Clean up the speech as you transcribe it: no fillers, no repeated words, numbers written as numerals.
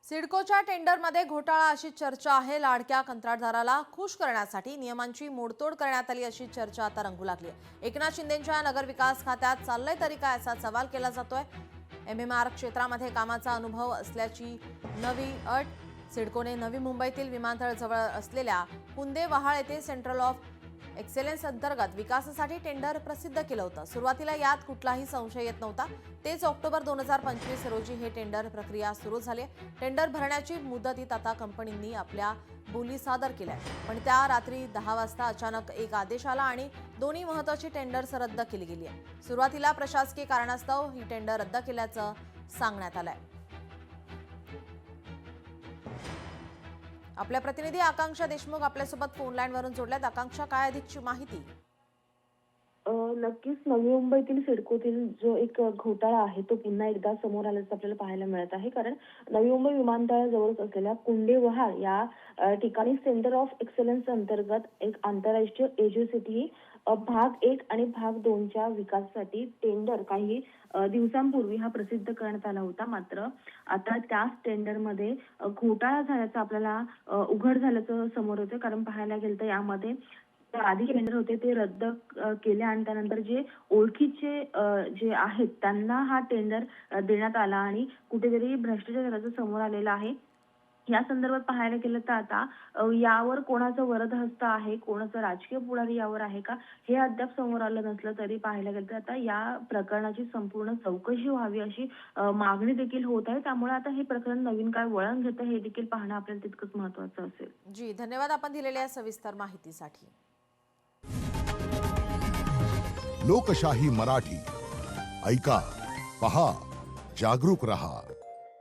सिडकोच्या टेंडरमध्ये घोटाळा अशी चर्चा आहे। लाडक्या कंत्राटदाराला खुश करण्यासाठी नियमांची मोडतोड करण्यात आली अशी चर्चा आता रंगू लागली आहे। एकनाथ शिंदेंच्या नगरविकास खात्यात चाललंय तरी काय असा सवाल केला जातोय। एमएमआर क्षेत्रामध्ये कामाचा अनुभव असल्याची नवी अट। सिडकोने नवी मुंबईतील विमानतळ जवळ असलेल्या कुंदेवहाळ येथे सेंट्रल ऑफ एक्सेलन्स अंतर्गत विकासासाठी टेंडर प्रसिद्ध केलं होतं। सुरुवातीला यात कुठलाही संशय येत नव्हता। तेच ऑक्टोबर 2025 रोजी हे टेंडर प्रक्रिया सुरू झाली। टेंडर भरण्याची मुदतीत आता कंपनींनी आपल्या बोली सादर केल्या, पण त्या रात्री 10 वाजता अचानक एक आदेश आला आणि दोन्ही महत्त्वाची टेंडर्स रद्द केली गेली आहे। सुरुवातीला प्रशासकीय कारणास्तव ही टेंडर रद्द केल्याचं सांगण्यात आलंय। आपल्या प्रतिनिधी आकांक्षा देशमुख आपल्यासोबत फोन लाईनवरून जोडल्यात। आकांक्षा, काय अधिकची माहिती? नक्कीच नवी मुंबईतील सिडकोतील जो एक घोटाळा आहे तो पुन्हा एकदा समोर आल्याचं आपल्याला पाहायला मिळत आहे। कारण नवी मुंबई विमानतळाजवळच असलेल्या कुंडेवहाळ या ठिकाणी सेंटर ऑफ एक्सलन्स अंतर्गत एक आंतरराष्ट्रीय एजन्सी भाग 1 आणि भाग 2च्या विकासासाठी टेंडर काही दिवसांपूर्वी हा प्रसिद्ध करण्यात आला होता। मात्र आता त्याच टेंडरमध्ये घोटाळा झाल्याचं आपल्याला उघड झाल्याचं समोर येतं। कारण पाहायला गेलं तर यामध्ये आधी टेंडर होते ते रद्द केले आणि त्यानंतर जे ओळखीचे जे आहेत त्यांना हा टेंडर देण्यात आला आणि कुठेतरी भ्रष्टाचार झाल्याचं समोर आलेलं आहे। या संदर्भात पाहायला गेलं तर आता यावर कोणाचं वरदहस्त आहे, कोणाचं राजकीय पुढारी यावर आहे का, हे अद्याप समोर आलं नसलं तरी पाहायला गेलं तर आता या प्रकरणाची संपूर्ण चौकशी व्हावी अशी मागणी देखील होत आहे। त्यामुळे आता हे प्रकरण नवीन काय वळण घेतं हे देखील पाहणं आपल्याला तितकंच महत्त्वाचं असेल। जी, धन्यवाद आपण दिलेल्या सविस्तर माहितीसाठी। लोकशाही मराठी ऐका, पहा, जागरूक रहा।